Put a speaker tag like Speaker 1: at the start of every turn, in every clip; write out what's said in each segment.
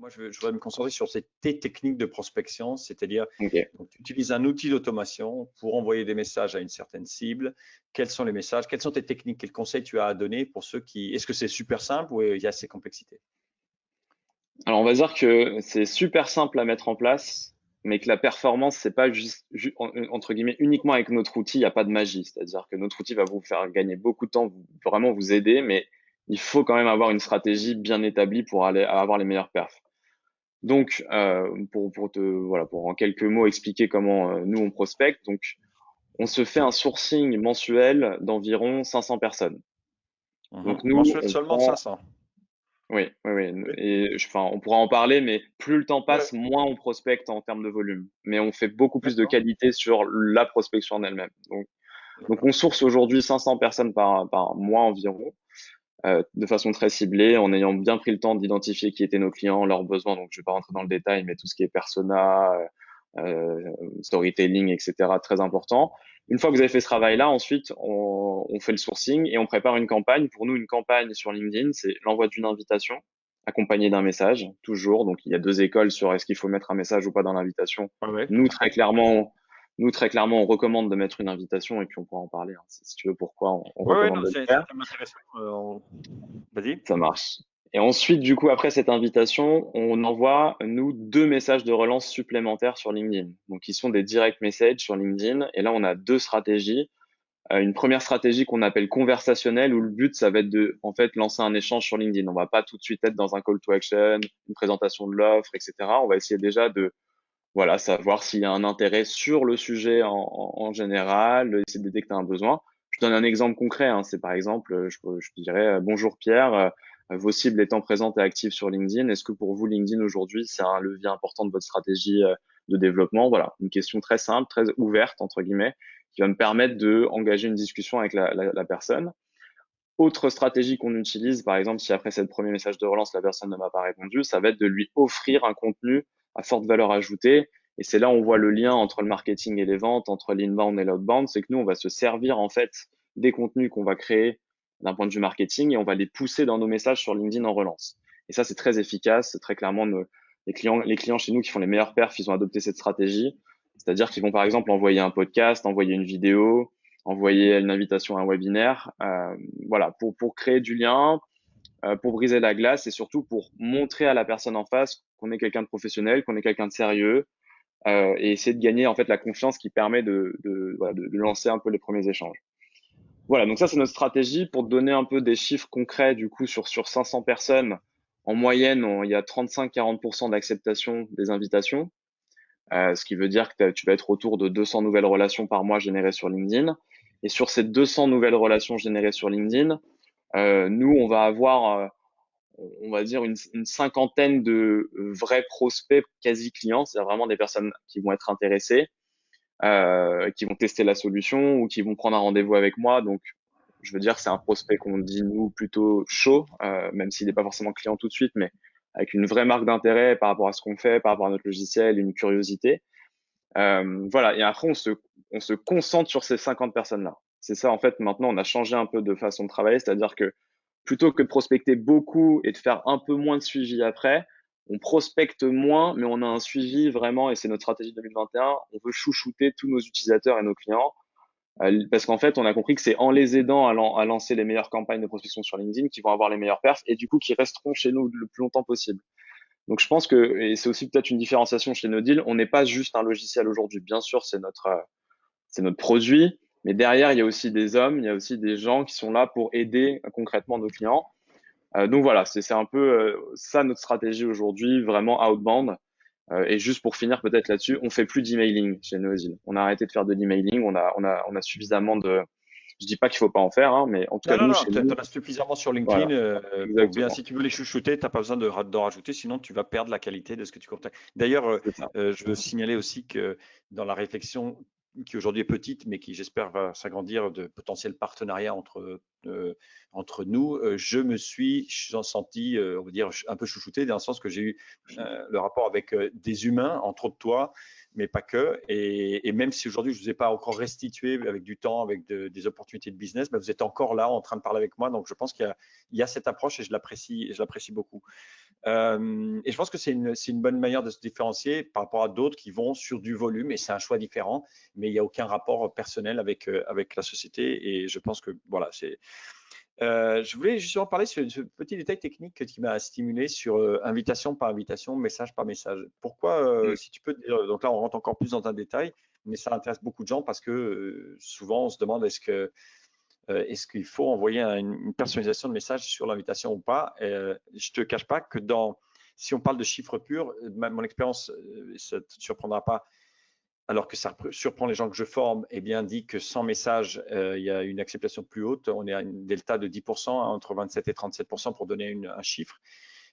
Speaker 1: Moi, je voudrais me concentrer sur tes techniques de prospection, c'est-à-dire,
Speaker 2: Ok.
Speaker 1: donc, tu utilises un outil d'automation pour envoyer des messages à une certaine cible. Quels sont les messages? Quelles sont tes techniques? Quels conseils tu as à donner pour ceux qui… Est-ce que c'est super simple ou il y a ces complexités?
Speaker 2: Alors, on va dire que c'est super simple à mettre en place, mais que la performance, c'est pas juste, entre guillemets, uniquement avec notre outil, il n'y a pas de magie. C'est-à-dire que notre outil va vous faire gagner beaucoup de temps, vraiment vous aider, mais il faut quand même avoir une stratégie bien établie pour aller avoir les meilleures perfs. Donc, pour en quelques mots expliquer comment nous on prospecte. Donc, on se fait un sourcing mensuel d'environ 500 personnes. Donc, nous,
Speaker 1: Mensuel
Speaker 2: on
Speaker 1: seulement
Speaker 2: prend,
Speaker 1: 500.
Speaker 2: oui, oui, oui.
Speaker 1: Oui.
Speaker 2: Et enfin, on pourra en parler, mais plus le temps
Speaker 1: Ouais,
Speaker 2: passe, moins on prospecte en termes de volume. Mais on fait beaucoup plus de
Speaker 1: d'accord.
Speaker 2: qualité sur la prospection en elle-même. Donc,
Speaker 1: D'accord.
Speaker 2: on source aujourd'hui 500 personnes par mois environ, de façon très ciblée, en ayant bien pris le temps d'identifier qui étaient nos clients, leurs besoins. Donc, je vais pas rentrer dans le détail, mais tout ce qui est persona, storytelling, etc., très important. Une fois que vous avez fait ce travail-là, ensuite, on fait le sourcing et on prépare une campagne. Pour nous, une campagne sur LinkedIn, c'est l'envoi d'une invitation accompagnée d'un message, toujours. Donc, il y a deux écoles sur est-ce qu'il faut mettre un message ou pas dans l'invitation.
Speaker 1: Ouais, ouais,
Speaker 2: Nous,
Speaker 1: tout à
Speaker 2: très
Speaker 1: fait.
Speaker 2: clairement, nous, très clairement, on recommande de mettre une invitation et puis on pourra en parler, hein, si tu veux pourquoi on
Speaker 1: Ouais, ouais,
Speaker 2: recommande
Speaker 1: non,
Speaker 2: de le
Speaker 1: c'est un
Speaker 2: faire.
Speaker 1: thème intéressant. Vas-y.
Speaker 2: Ça marche. Et ensuite, du coup, après cette invitation, on envoie, nous, deux messages de relance supplémentaires sur LinkedIn. Donc, qui sont des direct messages sur LinkedIn. Et là, on a deux stratégies. Une première stratégie qu'on appelle conversationnelle, où le but, ça va être de, en fait, lancer un échange sur LinkedIn. On va pas tout de suite être dans un call to action, une présentation de l'offre, etc. On va essayer déjà de, voilà, savoir s'il y a un intérêt sur le sujet en général, essayer de détecter un besoin. Je donne un exemple concret, hein. C'est par exemple, je dirais, bonjour Pierre, vos cibles étant présentes et actives sur LinkedIn, est-ce que pour vous, LinkedIn aujourd'hui, c'est un levier important de votre stratégie de développement? Voilà, une question très simple, très ouverte, entre guillemets, qui va me permettre de engager une discussion avec la personne. Autre stratégie qu'on utilise, par exemple, si après cette premier message de relance, la personne ne m'a pas répondu, ça va être de lui offrir un contenu à forte valeur ajoutée. Et c'est là où on voit le lien entre le marketing et les ventes, entre l'inbound et l'outbound. C'est que nous, on va se servir en fait des contenus qu'on va créer d'un point de vue marketing et on va les pousser dans nos messages sur LinkedIn en relance. Et ça, c'est très efficace. Très clairement, les clients chez nous qui font les meilleurs perfs, ils ont adopté cette stratégie. C'est-à-dire qu'ils vont par exemple envoyer un podcast, envoyer une vidéo, envoyer une invitation à un webinaire, voilà, pour créer du lien, pour briser la glace et surtout pour montrer à la personne en face qu'on est quelqu'un de professionnel, qu'on est quelqu'un de sérieux, et essayer de gagner en fait la confiance qui permet voilà, de lancer un peu les premiers échanges. Voilà, donc ça c'est notre stratégie pour te donner un peu des chiffres concrets du coup sur 500 personnes. En moyenne, il y a 35-40% d'acceptation des invitations, ce qui veut dire que tu vas être autour de 200 nouvelles relations par mois générées sur LinkedIn. Et sur ces 200 nouvelles relations générées sur LinkedIn, nous, on va avoir, on va dire, une cinquantaine de vrais prospects quasi clients, c'est-à-dire vraiment des personnes qui vont être intéressées, qui vont tester la solution ou qui vont prendre un rendez-vous avec moi. Donc, je veux dire, c'est un prospect qu'on dit, nous, plutôt chaud, même s'il n'est pas forcément client tout de suite, mais avec une vraie marque d'intérêt par rapport à ce qu'on fait, par rapport à notre logiciel, une curiosité. Voilà. Et après, on se concentre sur ces 50 personnes-là. C'est ça, en fait, maintenant, on a changé un peu de façon de travailler, c'est-à-dire que plutôt que de prospecter beaucoup et de faire un peu moins de suivi après, on prospecte moins, mais on a un suivi vraiment, et c'est notre stratégie 2021, on veut chouchouter tous nos utilisateurs et nos clients, parce qu'en fait, on a compris que c'est en les aidant à lancer les meilleures campagnes de prospection sur LinkedIn qu'ils vont avoir les meilleures perfs, et du coup, qui resteront chez nous le plus longtemps possible. Donc je pense que, et c'est aussi peut-être une différenciation chez Nodil, on n'est pas juste un logiciel aujourd'hui. Bien sûr, c'est notre produit, mais derrière, il y a aussi des hommes, il y a aussi des gens qui sont là pour aider concrètement nos clients. Donc voilà, c'est un peu ça notre stratégie aujourd'hui, vraiment outbound. Et juste pour finir peut-être là-dessus, on fait plus d'emailing chez Nodil. On a arrêté de faire de l'emailing, on a suffisamment de… Je dis pas qu'il faut pas en faire, hein, mais en tout
Speaker 1: Non,
Speaker 2: cas,
Speaker 1: non,
Speaker 2: nous,
Speaker 1: non,
Speaker 2: chez
Speaker 1: tu en
Speaker 2: nous,
Speaker 1: as suffisamment sur LinkedIn
Speaker 2: voilà,
Speaker 1: pour bien,
Speaker 2: exactement,
Speaker 1: si tu veux les chouchouter, tu n'as pas besoin d'en rajouter, sinon tu vas perdre la qualité de ce que tu contactes. D'ailleurs,
Speaker 2: c'est ça.
Speaker 1: je veux signaler aussi que dans la réflexion qui aujourd'hui est petite, mais qui j'espère va s'agrandir de potentiels partenariats entre entre nous, je me suis senti, on va dire, un peu chouchouté, dans le sens que j'ai eu le rapport avec des humains, entre autres toi, mais pas que. Et même si aujourd'hui, je ne vous ai pas encore restitué avec du temps, avec des opportunités de business, vous êtes encore là en train de parler avec moi. Donc, je pense qu'il y a cette approche et je l'apprécie beaucoup. Et je pense que c'est une bonne manière de se différencier par rapport à d'autres qui vont sur du volume, et c'est un choix différent, mais il n'y a aucun rapport personnel avec la société. Et je pense que voilà, je voulais justement parler sur ce petit détail technique qui m'a stimulé sur invitation par invitation, message par message. Pourquoi,
Speaker 2: Mm.
Speaker 1: si tu peux dire, donc là on rentre encore plus dans un détail, mais ça intéresse beaucoup de gens parce que souvent on se demande est-ce qu'il faut envoyer une personnalisation de message sur l'invitation ou pas. Je ne te cache pas que si on parle de chiffres purs, mon expérience, ça ne te surprendra pas, alors que ça surprend les gens que je forme, dit que sans message, il y a une acceptation plus haute. On est à une delta de 10%, entre 27 et 37% pour donner un chiffre.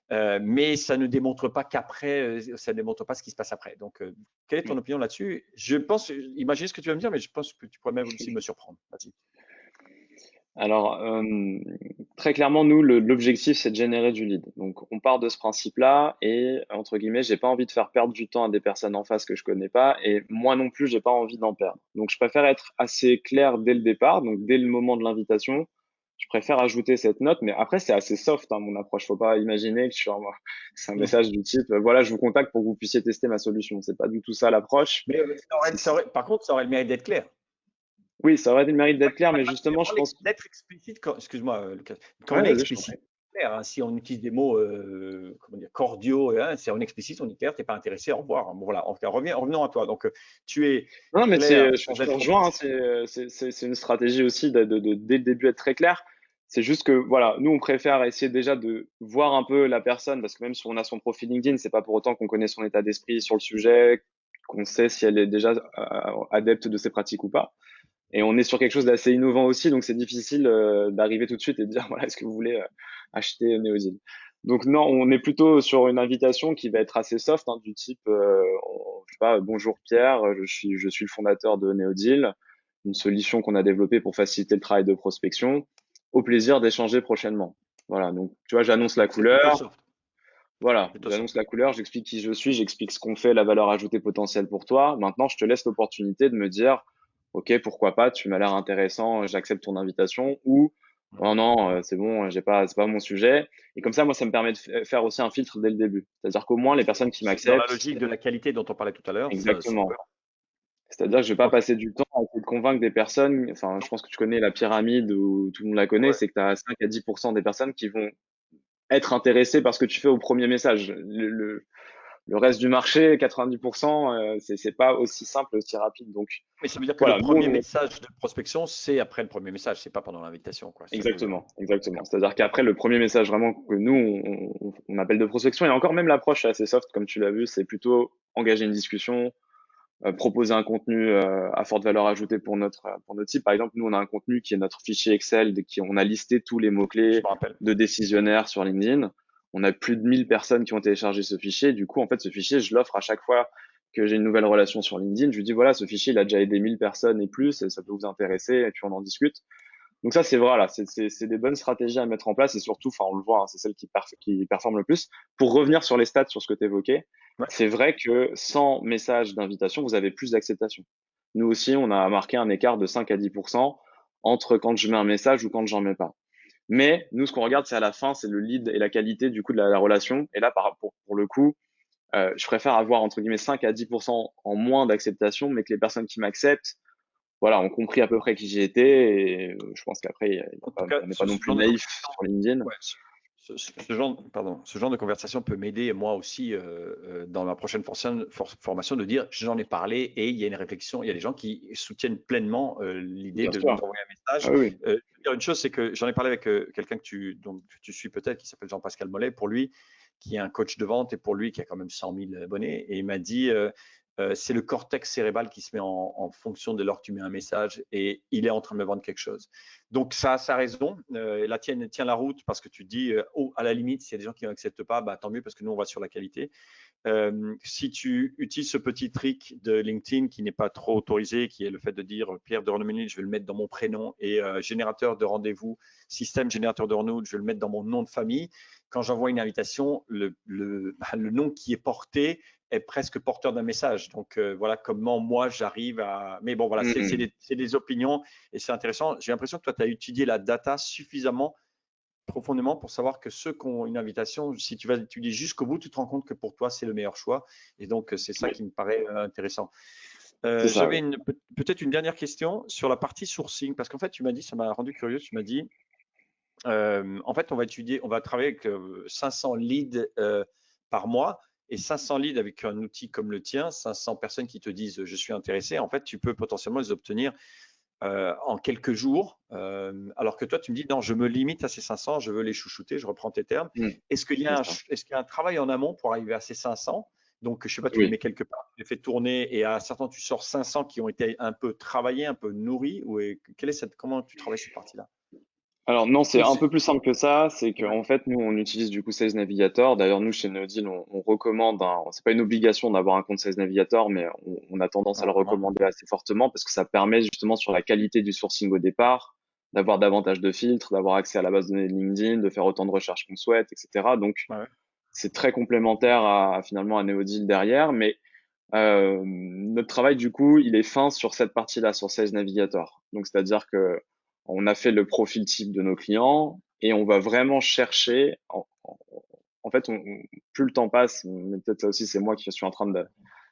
Speaker 1: Mais ça ne démontre pas qu'après, ça ne démontre pas ce qui se passe après. Donc, quelle est ton opinion là-dessus? Je pense, imagine ce que tu vas me dire, mais je pense que tu pourrais même aussi me surprendre. Vas-y.
Speaker 2: Alors, très clairement, nous, l'objectif, c'est de générer du lead. Donc, on part de ce principe-là et, entre guillemets, j'ai pas envie de faire perdre du temps à des personnes en face que je connais pas et moi non plus, j'ai pas envie d'en perdre. Donc, je préfère être assez clair dès le départ, donc dès le moment de l'invitation. Je préfère ajouter cette note, mais après, c'est assez soft, hein, mon approche. Faut pas imaginer que c'est un message du type, voilà, je vous contacte pour que vous puissiez tester ma solution. C'est pas du tout ça l'approche.
Speaker 1: Mais par contre, ça aurait le mérite d'être clair.
Speaker 2: Oui, ça aurait le mérite d'être clair, mais
Speaker 1: Mais
Speaker 2: justement, je pense.
Speaker 1: d'être explicite, excuse-moi, Lucas, quand
Speaker 2: Ouais,
Speaker 1: on est
Speaker 2: vas-y, je t'en
Speaker 1: explicite,
Speaker 2: prie.
Speaker 1: c'est clair, hein. Si on utilise des mots comment dire, cordiaux, si on est explicite, on est clair, tu n'es pas intéressé, au revoir. Bon, voilà, en tout cas, revenons à toi. Donc, tu es
Speaker 2: Non, mais
Speaker 1: clair
Speaker 2: je
Speaker 1: sans
Speaker 2: te
Speaker 1: être
Speaker 2: rejoins, hein,
Speaker 1: obtus.
Speaker 2: c'est une stratégie aussi dès le début être très clair. C'est juste que, voilà, nous, on préfère essayer déjà de voir un peu la personne, parce que même si on a son profil LinkedIn, c'est pas pour autant qu'on connaît son état d'esprit sur le sujet, qu'on sait si elle est déjà adepte de ces pratiques ou pas. Et on est sur quelque chose d'assez innovant aussi, donc c'est difficile d'arriver tout de suite et de dire, voilà, est-ce que vous voulez acheter Neozil? Donc non, on est plutôt sur une invitation qui va être assez soft, hein, du type, je sais pas, bonjour Pierre, je suis le fondateur de Neodeal, une solution qu'on a développée pour faciliter le travail de prospection. Au plaisir d'échanger prochainement. Voilà, donc tu vois, j'annonce la
Speaker 1: C'est plutôt
Speaker 2: couleur.
Speaker 1: soft.
Speaker 2: Voilà,
Speaker 1: Plutôt soft.
Speaker 2: j'annonce la couleur, j'explique qui je suis, j'explique ce qu'on fait, la valeur ajoutée potentielle pour toi. Maintenant, je te laisse l'opportunité de me dire, OK, pourquoi pas, tu m'as l'air intéressant, j'accepte ton invitation, ou oh non, c'est bon, c'est pas mon sujet. Et comme ça, moi, ça me permet de faire aussi un filtre dès le début. C'est-à-dire qu'au moins, les personnes qui
Speaker 1: C'est dans la
Speaker 2: m'acceptent,
Speaker 1: logique de la qualité dont on parlait tout à l'heure, ça peut.
Speaker 2: exactement. C'est-à-dire que je vais pas
Speaker 1: Ok.
Speaker 2: passer du temps à essayer de convaincre des personnes. Enfin, je pense que tu connais la pyramide ou tout le monde la connaît,
Speaker 1: Ouais.
Speaker 2: c'est que tu as 5 à 10% des personnes qui vont être intéressées par ce que tu fais au premier message. Le reste du marché, 90%, c'est pas aussi simple, aussi rapide. Donc
Speaker 1: Mais ça veut dire que le
Speaker 2: voilà, nous
Speaker 1: premier
Speaker 2: on est
Speaker 1: message de prospection, c'est après le premier message, c'est pas pendant l'invitation, quoi. C'est ça que je veux dire.
Speaker 2: exactement, exactement. C'est-à-dire qu'après le premier message vraiment que nous on appelle de prospection, et encore même l'approche est assez soft comme tu l'as vu, c'est plutôt engager une discussion, proposer un contenu à forte valeur ajoutée pour notre site. Par exemple, nous on a un contenu qui est notre fichier Excel, on a listé tous les mots
Speaker 1: Je
Speaker 2: clés
Speaker 1: me rappelle.
Speaker 2: de décisionnaires sur LinkedIn. On a plus de 1000 personnes qui ont téléchargé ce fichier. Du coup, en fait, ce fichier, je l'offre à chaque fois que j'ai une nouvelle relation sur LinkedIn. Je lui dis, voilà, ce fichier, il a déjà aidé 1000 personnes et plus, et ça peut vous intéresser, et puis on en discute. Donc ça, c'est voilà, c'est des bonnes stratégies à mettre en place et surtout, enfin, on le voit, hein, c'est celle qui performe le plus. Pour revenir sur les stats, sur ce que tu évoquais,
Speaker 1: Ouais.
Speaker 2: c'est vrai que sans message d'invitation, vous avez plus d'acceptation. Nous aussi, on a marqué un écart de 5 à 10% entre quand je mets un message ou quand j'en mets pas. Mais nous, ce qu'on regarde, c'est à la fin, c'est le lead et la qualité du coup de la relation. Et là, pour le coup, je préfère avoir entre guillemets 5 à 10% en moins d'acceptation, mais que les personnes qui m'acceptent, voilà, ont compris à peu près qui j'étais. Et je pense qu'après,
Speaker 1: En tout cas,
Speaker 2: on n'est pas
Speaker 1: ce
Speaker 2: non plus
Speaker 1: genre de
Speaker 2: naïf
Speaker 1: conversation,
Speaker 2: sur LinkedIn.
Speaker 1: ouais, ce genre de conversation peut m'aider moi aussi dans ma prochaine formation de dire j'en ai parlé et il y a une réflexion. Il y a des gens qui soutiennent pleinement l'idée
Speaker 2: Bien
Speaker 1: de
Speaker 2: sûr.
Speaker 1: nous envoyer un message.
Speaker 2: Ah oui, oui.
Speaker 1: Je veux dire une chose, c'est que j'en ai parlé avec quelqu'un que tu suis peut-être, qui s'appelle Jean-Pascal Mollet, pour lui, qui est un coach de vente et pour lui qui a quand même 100 000 abonnés. Et il m'a dit c'est le cortex cérébral qui se met en fonction dès lors que tu mets un message et il est en train de me vendre quelque chose. Donc ça a sa raison, la tienne tient la route parce que tu te dis, oh, à la limite, s'il y a des gens qui n'acceptent pas, bah, tant mieux parce que nous, on va sur la qualité. Si tu utilises ce petit trick de LinkedIn qui n'est pas trop autorisé, qui est le fait de dire Pierre de Renaud, je vais le mettre dans mon prénom et générateur de rendez-vous, système générateur de rendez-vous, je vais le mettre dans mon nom de famille. Quand j'envoie une invitation, le nom qui est porté est presque porteur d'un message. Donc voilà comment moi j'arrive à. Mais bon, voilà, c'est des opinions et c'est intéressant. J'ai l'impression que toi, tu as étudié la data suffisamment profondément pour savoir que ceux qui ont une invitation, si tu vas étudier jusqu'au bout, tu te rends compte que pour toi, c'est le meilleur choix. Et donc, c'est ça qui me paraît intéressant. J'avais peut-être une dernière question sur la partie sourcing, parce qu'en fait, tu m'as dit, ça m'a rendu curieux, tu m'as dit, en fait, on va travailler avec 500 leads par mois. Et 500 leads avec un outil comme le tien, 500 personnes qui te disent je suis intéressé, en fait, tu peux potentiellement les obtenir en quelques jours, alors que toi, tu me dis non, je me limite à ces 500, je veux les chouchouter, je reprends tes termes. Est-ce qu'il y a un travail en amont pour arriver à ces 500? Donc, je sais pas, tu les mets quelque part, tu les fais tourner et à un certain temps, tu sors 500 qui ont été un peu travaillés, un peu nourris, ou comment tu travailles cette partie-là?
Speaker 2: Alors non, c'est un peu plus simple que ça. C'est qu'en fait, nous, on utilise du coup Sales Navigator. D'ailleurs, nous, chez Neodil, on recommande, c'est pas une obligation d'avoir un compte Sales Navigator, mais on a tendance à le recommander assez fortement parce que ça permet justement sur la qualité du sourcing au départ, d'avoir davantage de filtres, d'avoir accès à la base de données de LinkedIn, de faire autant de recherches qu'on souhaite, etc. Donc, c'est très complémentaire finalement à Neodil derrière, mais notre travail, du coup, il est fin sur cette partie-là, sur Sales Navigator. Donc, c'est-à-dire que on a fait le profil type de nos clients et on va vraiment chercher. En fait, plus le temps passe, mais peut-être ça aussi, c'est moi qui suis en train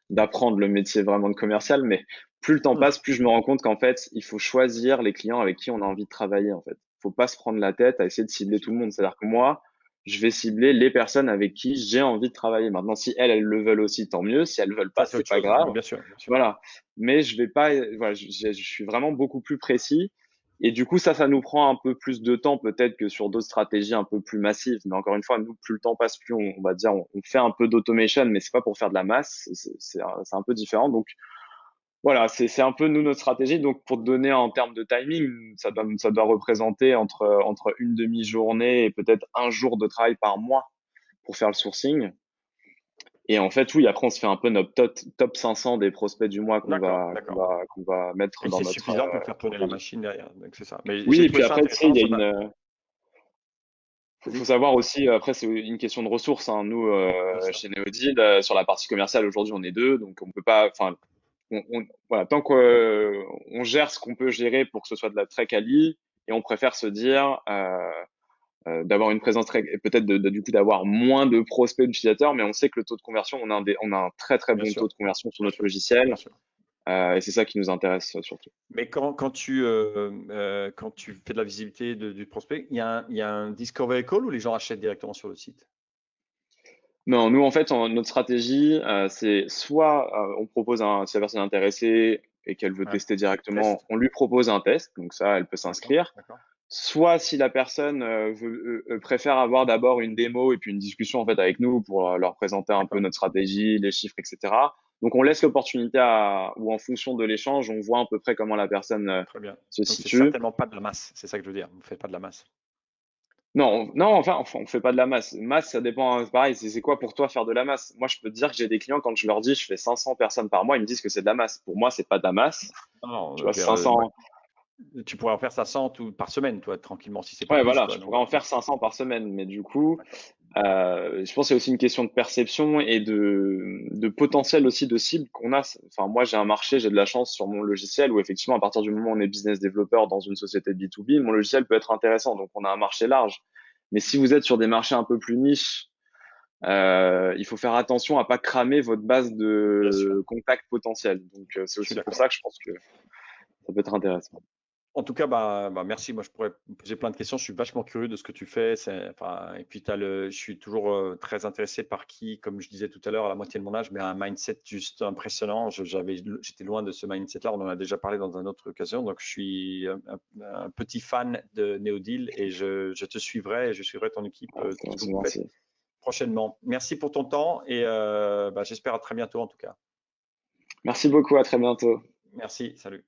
Speaker 2: d'apprendre le métier vraiment de commercial, mais plus le temps passe, plus je me rends compte qu'en fait, il faut choisir les clients avec qui on a envie de travailler. En fait, faut pas se prendre la tête à essayer de cibler tout le monde. C'est-à-dire que moi, je vais cibler les personnes avec qui j'ai envie de travailler. Maintenant, si elles le veulent aussi, tant mieux. Si elles le veulent pas, c'est pas grave.
Speaker 1: Bien sûr.
Speaker 2: Voilà. Mais je vais pas, voilà, je suis vraiment beaucoup plus précis. Et du coup, ça nous prend un peu plus de temps peut-être que sur d'autres stratégies un peu plus massives. Mais encore une fois, nous, plus le temps passe, plus on va dire, on fait un peu d'automation, mais c'est pas pour faire de la masse. C'est un peu différent. Donc, voilà, c'est un peu nous notre stratégie. Donc, pour te donner en termes de timing, ça doit représenter entre une demi-journée et peut-être un jour de travail par mois pour faire le sourcing. Et en fait, oui, après, on se fait un peu notre top 500 des prospects du mois qu'on va mettre
Speaker 1: et
Speaker 2: dans
Speaker 1: c'est
Speaker 2: notre
Speaker 1: suffisant pour faire tourner la machine derrière. Donc, c'est ça. Mais
Speaker 2: oui,
Speaker 1: j'ai
Speaker 2: et puis
Speaker 1: trouvé ça
Speaker 2: après, tu sais,
Speaker 1: intéressant.
Speaker 2: il y a faut savoir aussi, après, c'est une question de ressources, hein. Nous, chez Neodil, sur la partie commerciale, aujourd'hui, on est deux, donc on peut pas, enfin, voilà, tant qu'on gère ce qu'on peut gérer pour que ce soit de la très quali, et on préfère se dire, d'avoir une présence très, peut-être du coup d'avoir moins de prospects d'utilisateurs, mais on sait que le taux de conversion, on a un très très bon taux de conversion sur notre logiciel, et c'est ça qui nous intéresse surtout.
Speaker 1: Mais quand tu fais de la visibilité du prospect, il y a un discovery call où les gens achètent directement sur le site?
Speaker 2: Non, nous en fait, notre stratégie, c'est soit on propose si la personne est intéressée et qu'elle veut tester directement, on lui propose un test, donc ça, elle peut s'inscrire. Soit si la personne préfère avoir d'abord une démo et puis une discussion en fait avec nous pour leur présenter un peu notre stratégie, les chiffres, etc. Donc on laisse l'opportunité ou en fonction de l'échange, on voit à peu près comment la personne
Speaker 1: Très bien.
Speaker 2: se
Speaker 1: Donc, c'est
Speaker 2: situe.
Speaker 1: certainement pas de la masse, c'est ça que je veux dire. Vous ne faites pas de la masse.
Speaker 2: Non, non, enfin, on fait pas de la masse. Masse, ça dépend, pareil, c'est quoi pour toi faire de la masse? Moi, je peux te dire que j'ai des clients, quand je leur dis je fais 500 personnes par mois, ils me disent que c'est de la masse. Pour moi, c'est pas de la masse. Tu
Speaker 1: Non,
Speaker 2: vois, 500.
Speaker 1: tu pourrais en faire 500 par semaine, toi, tranquillement, si c'est pas
Speaker 2: Ouais,
Speaker 1: plus,
Speaker 2: voilà,
Speaker 1: quoi.
Speaker 2: je
Speaker 1: Donc,
Speaker 2: pourrais en faire 500 par semaine, mais du coup, je pense que c'est aussi une question de perception et de potentiel aussi de cible qu'on a. Enfin, moi, j'ai un marché, j'ai de la chance sur mon logiciel où effectivement, à partir du moment où on est business développeur dans une société de B2B, mon logiciel peut être intéressant. Donc, on a un marché large. Mais si vous êtes sur des marchés un peu plus niches, il faut faire attention à pas cramer votre base de contacts potentiels. Donc, c'est aussi pour ça que je pense que ça peut être intéressant.
Speaker 1: en tout cas, merci. Moi, je pourrais me poser plein de questions. Je suis vachement curieux de ce que tu fais. Et puis, je suis toujours très intéressé par qui, comme je disais tout à l'heure, à la moitié de mon âge, mais un mindset juste impressionnant. J'étais loin de ce mindset-là. On en a déjà parlé dans une autre occasion. Donc, je suis un petit fan de Neodil et je te suivrai et je suivrai ton équipe tout ce que vous faites prochainement. Merci pour ton temps et j'espère à très bientôt en tout cas.
Speaker 2: Merci beaucoup, à très bientôt.
Speaker 1: Merci, salut.